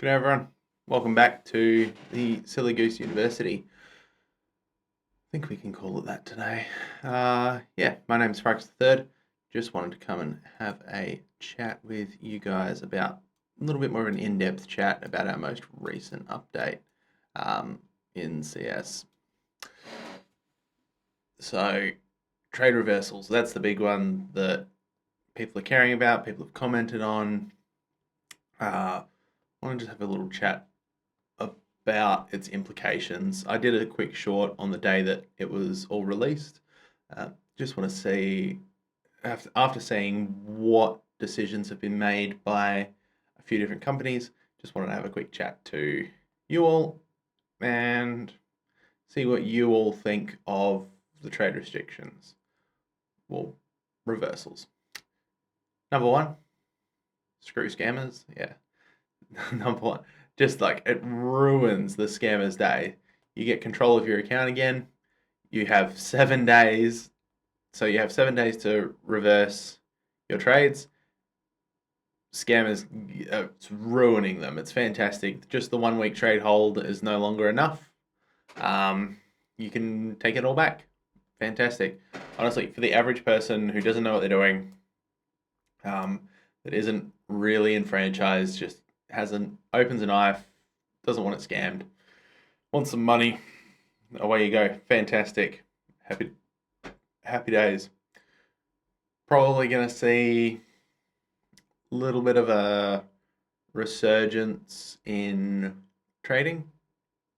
Good day, everyone. Welcome back to the Silly Goose University. I think we can call it that today. My name's Frank III. Just wanted to come and have a chat with you guys about a little bit more of an in-depth chat about our most recent update in CS. So, trade reversals, that's the big one that people are caring about, people have commented on. I want to just have a little chat about its implications. I did a quick short on the day that it was all released. Just want to see, after seeing what decisions have been made by a few different companies, just wanted to have a quick chat to you all and see what you all think of the trade restrictions. Well, reversals. Number one, screw scammers. Yeah. Number one, just like it ruins the scammer's day. You get control of your account again. You have 7 days. So you have 7 days to reverse your trades. Scammers, it's ruining them. It's fantastic. Just the 1 week trade hold is no longer enough. You can take it all back. Fantastic. Honestly, for the average person who doesn't know what they're doing, that isn't really enfranchised, just opens a knife, doesn't want it scammed, wants some money, away you go. Fantastic. Happy days. Probably going to see a little bit of a resurgence in trading,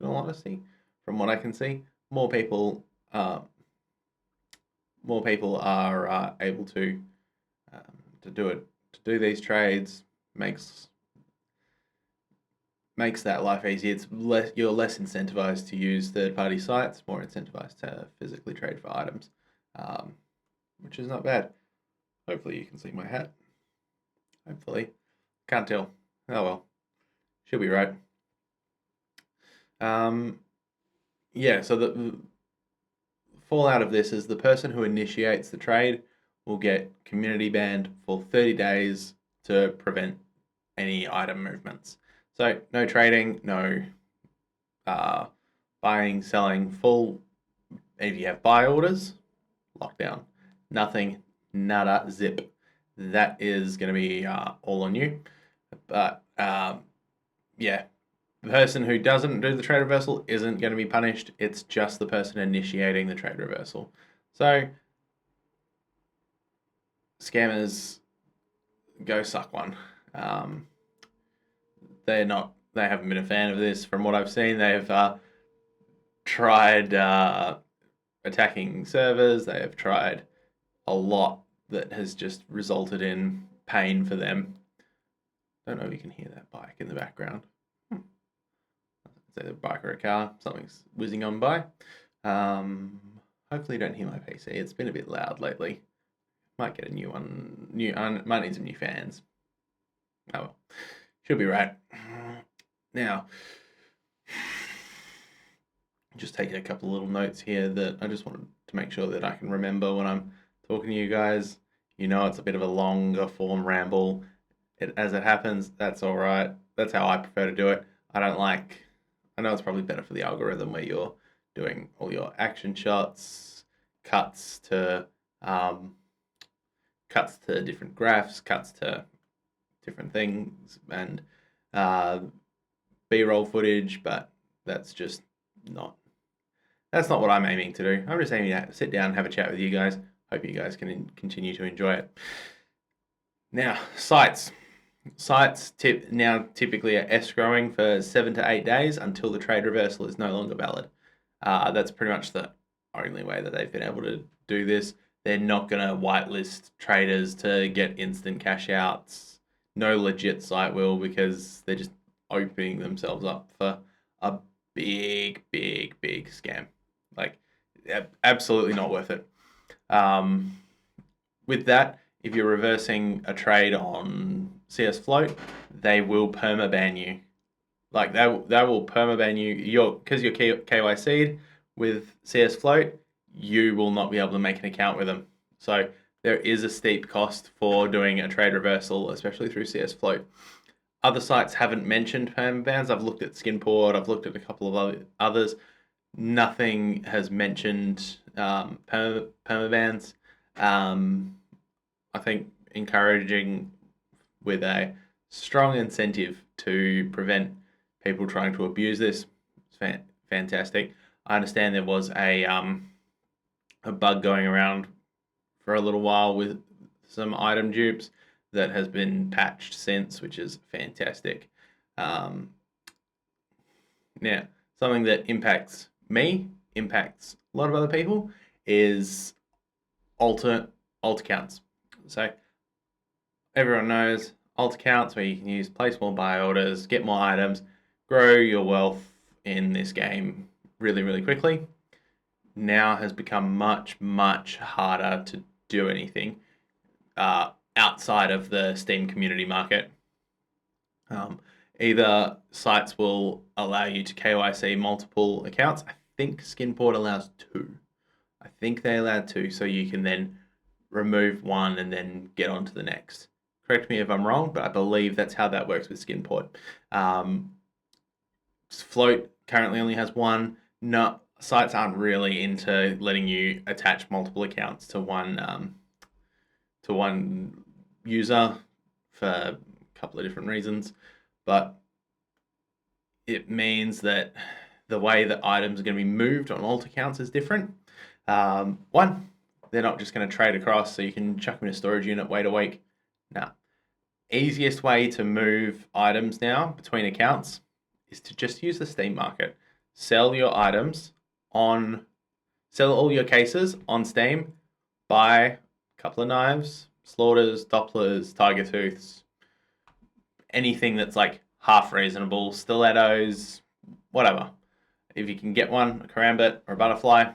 in all honesty, from what I can see. More people are able to do it, to do these trades. Makes that life easy. You're less incentivized to use third-party sites, more incentivized to physically trade for items, which is not bad. Hopefully you can see my hat. Hopefully. Can't tell. Oh well. Should be right. So the fallout of this is the person who initiates the trade will get community banned for 30 days to prevent any item movements. So no trading, no buying, selling, full. If you have buy orders, lockdown. Nothing, nada, zip. That is going to be all on you. But the person who doesn't do the trade reversal isn't going to be punished. It's just the person initiating the trade reversal. So scammers, go suck one. They haven't been a fan of this. From what I've seen, they've tried attacking servers. They have tried a lot that has just resulted in pain for them. Don't know if you can hear that bike in the background. It's either a bike or a car. Something's whizzing on by. Hopefully you don't hear my PC. It's been a bit loud lately. Might get a new one. Might need some new fans. Oh well. Should be right. Now, just taking a couple of little notes here that I just wanted to make sure that I can remember when I'm talking to you guys. You know, it's a bit of a longer form ramble. As it happens, that's all right. That's how I prefer to do it. I know it's probably better for the algorithm where you're doing all your action shots, cuts to different graphs, cuts to different things, and B-roll footage, but that's not what I'm aiming to do. I'm just aiming to sit down and have a chat with you guys. Hope you guys can continue to enjoy it. Now, sites. Sites typically are escrowing for 7 to 8 days until the trade reversal is no longer valid. That's pretty much the only way that they've been able to do this. They're not going to whitelist traders to get instant cash outs. No legit site will, because they're just opening themselves up for a big scam. Like, absolutely not worth it. With that, if you're reversing a trade on CS Float, they will permaban you. Like, they will permaban you. Because you're KYC'd with CS Float, you will not be able to make an account with them. So there is a steep cost for doing a trade reversal, especially through CS Float. other sites haven't mentioned permabans. I've looked at Skinport, I've looked at a couple of others. Nothing has mentioned permabans. I think encouraging with a strong incentive to prevent people trying to abuse this is fantastic. I understand there was a bug going around for a little while with some item dupes that has been patched since, which is fantastic. Um, Now, something that impacts me, impacts a lot of other people, is alt accounts. So everyone knows alt accounts where you can use place more buy orders, get more items, grow your wealth in this game really, really quickly. Now has become much, much harder to do anything outside of the Steam community market. Um, Either sites will allow you to KYC multiple accounts. I think Skinport allows two. I think they allow two, so you can then remove one and then get on to the next. Correct me if I'm wrong, but I believe that's how that works with Skinport. Float currently only has one. No, sites aren't really into letting you attach multiple accounts to one user for a couple of different reasons, but it means that the way that items are going to be moved on alt accounts is different. One, they're not just going to trade across, so you can chuck them in a storage unit, wait a week. No. Easiest way to move items now between accounts is to just use the Steam market. Sell your items sell all your cases on Steam, buy a couple of knives, slaughters, dopplers, tiger tooths, anything that's like half reasonable, stilettos, whatever. If you can get one, a karambit or a butterfly,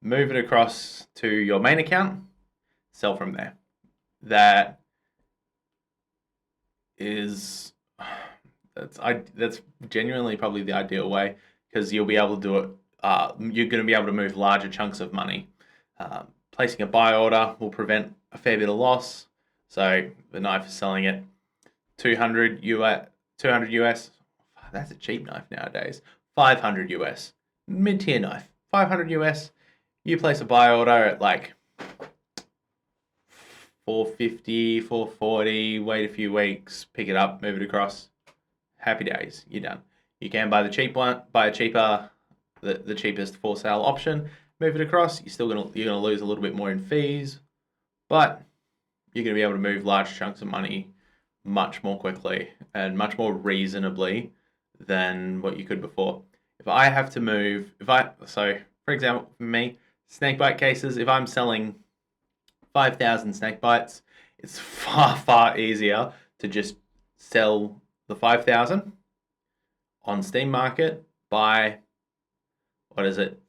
move it across to your main account, sell from there. That is that's genuinely probably the ideal way, because you'll be able to do it. You're going to be able to move larger chunks of money. Placing a buy order will prevent a fair bit of loss. So the knife is selling at 200 US, 200 US. That's a cheap knife nowadays. 500 US, mid-tier knife. 500 US. You place a buy order at like 450, 440, wait a few weeks, pick it up, move it across. Happy days, you're done. You can buy the cheap one, buy a cheaper, the cheapest for sale option, move it across. You're gonna lose a little bit more in fees, but you're gonna be able to move large chunks of money much more quickly and much more reasonably than what you could before. If I have to move, so for example, for me, snakebite cases, if I'm selling 5,000 snake bites, it's far, far easier to just sell the 5,000 on Steam Market, buy, what is it,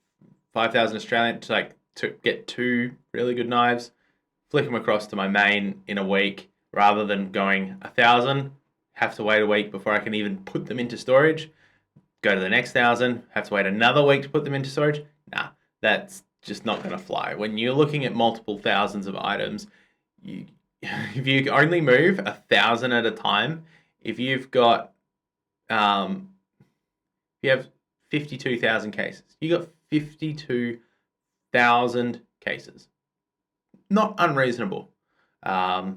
5,000 Australian, to get two really good knives, flick them across to my main in a week, rather than going 1,000, have to wait a week before I can even put them into storage, go to the next 1,000, have to wait another week to put them into storage. Nah, that's just not going to fly. When you're looking at multiple thousands of items, if you only move 1,000 at a time, if you've got, if you have 52,000 cases, you got 52,000 cases. Not unreasonable, to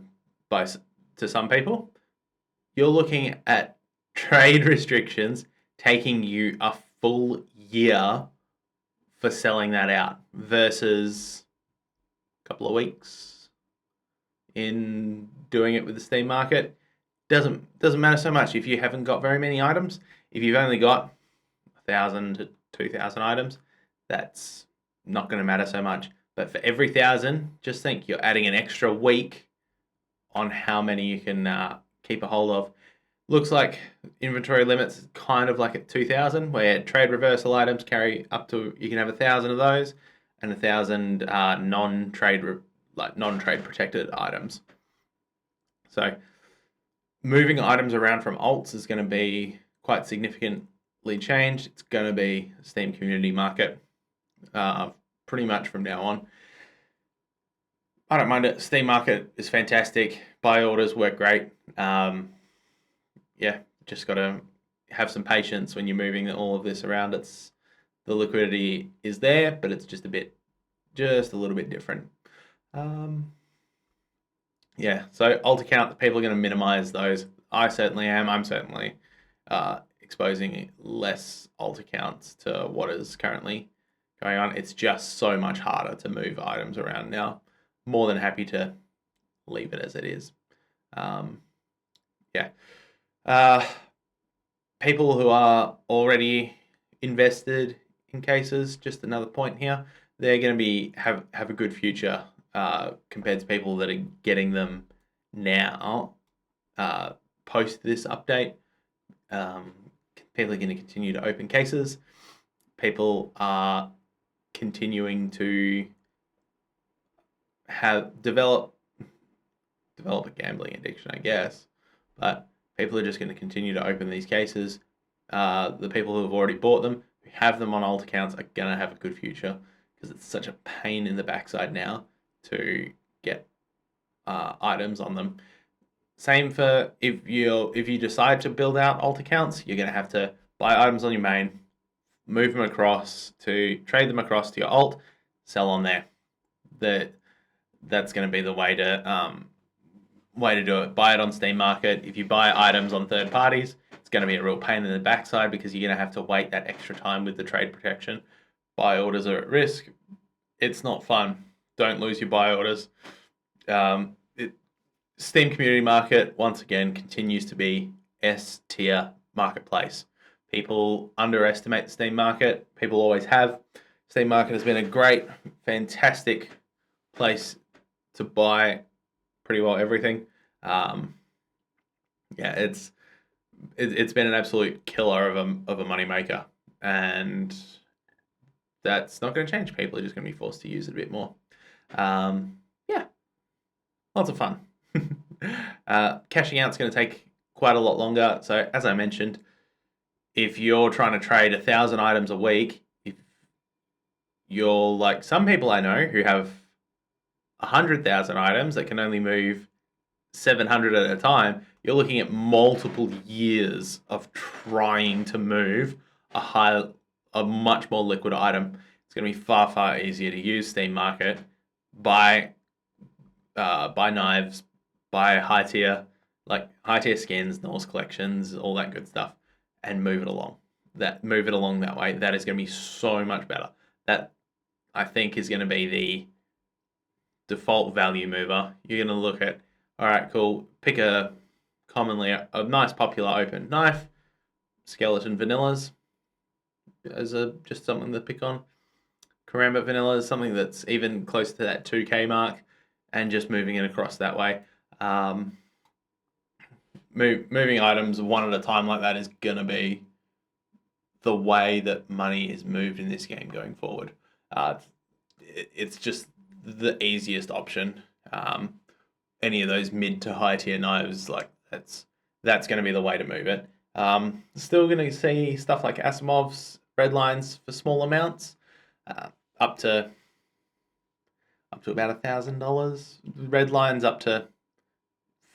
some people. You're looking at trade restrictions taking you a full year for selling that out versus a couple of weeks in doing it with the Steam market. Doesn't matter so much if you haven't got very many items. If you've only got 1,000 to 2,000 items, that's not going to matter so much. But for every 1,000, just think you're adding an extra week on how many you can keep a hold of. Looks like inventory limits kind of like at 2,000, where trade reversal items carry up to, you can have 1,000 of those, and 1,000 non-trade protected items. So moving items around from alts is going to be quite significantly changed. It's going to be a Steam community market pretty much from now on. I don't mind it. Steam market is fantastic. Buy orders work great. yeah, just got to have some patience when you're moving all of this around. It's the liquidity is there, but it's just a little bit different. Um, yeah, so alt accounts, people are going to minimize those. I certainly am. I'm certainly exposing less alt accounts to what is currently going on. It's just so much harder to move items around now. More than happy to leave it as it is. Um, yeah. Uh, People who are already invested in cases, just another point here, they're going to have a good future compared to people that are getting them now uh, post this update. Um, People are going to continue to open cases. People are continuing to develop a gambling addiction, I guess. But people are just going to continue to open these cases. The people who have already bought them, who have them on alt accounts, are going to have a good future because it's such a pain in the backside now to get items on them. Same for if you decide to build out alt accounts, you're going to have to buy items on your main, move them across to trade them across to your alt, sell on there. That's going to be the way to do it. Buy it on Steam Market. If you buy items on third parties, it's going to be a real pain in the backside because you're going to have to wait that extra time with the trade protection. Buy orders are at risk. It's not fun. Don't lose your buy orders. Steam Community Market, once again, continues to be S tier marketplace. People underestimate the Steam Market. People always have. Steam Market has been a great, fantastic place to buy pretty well everything. Yeah, it's been an absolute killer of a moneymaker, and that's not going to change. People are just going to be forced to use it a bit more. Yeah, lots of fun. Cashing out is going to take quite a lot longer. So as I mentioned, if you're trying to trade 1,000 items a week, if you're like some people I know who have 100,000 items that can only move 700 at a time, you're looking at multiple years of trying to move a much more liquid item. It's going to be far, far easier to use Steam Market, buy knives, buy high tier skins, Norse collections, all that good stuff, and move it along. Move it along that way. That is going to be so much better. That I think is going to be the default value mover. You're going to look at, all right, cool, pick a nice popular open knife, skeleton vanillas as just something to pick on. Karambit vanilla is something that's even close to that 2K mark, and just moving it across that way. Moving items one at a time like that is going to be the way that money is moved in this game going forward. It's just the easiest option. Any of those mid to high tier knives, like that's going to be the way to move it. Still going to see stuff like Asimov's red lines for small amounts, up to about $1,000. Red lines up to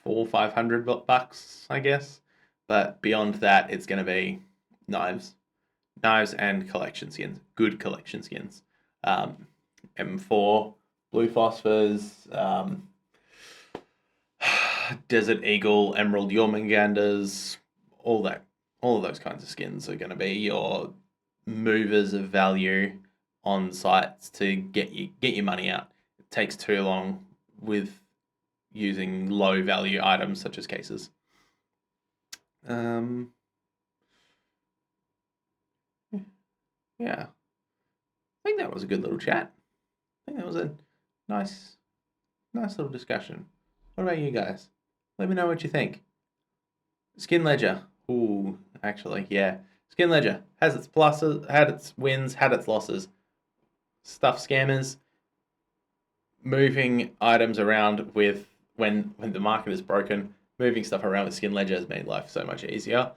$400-500, I guess. But beyond that, it's going to be knives and collection skins, good collection skins. M4, blue phosphors, Desert Eagle, Emerald Jormungandrs, all of those kinds of skins are going to be your movers of value on sites to get your money out. It takes too long with using low value items such as cases. Yeah, I think that was a good little chat. I think that was a nice little discussion. What about you guys? Let me know what you think. Skin Ledger. Ooh, actually, yeah. Skin Ledger has its pluses, had its wins, had its losses. Stuff scammers, moving items around with when the market is broken, moving stuff around with Skin Ledger has made life so much easier.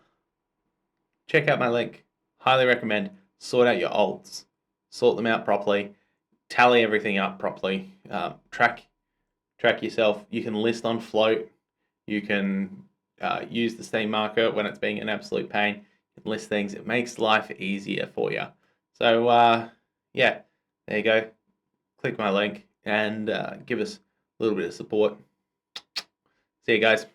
Check out my link. Highly recommend. Sort out your alts. Sort them out properly. Tally everything up properly. Track yourself. You can list on float. You can use the Steam market when it's being an absolute pain. You can list things. It makes life easier for you. So yeah, there you go. Click my link and give us a little bit of support. See you guys.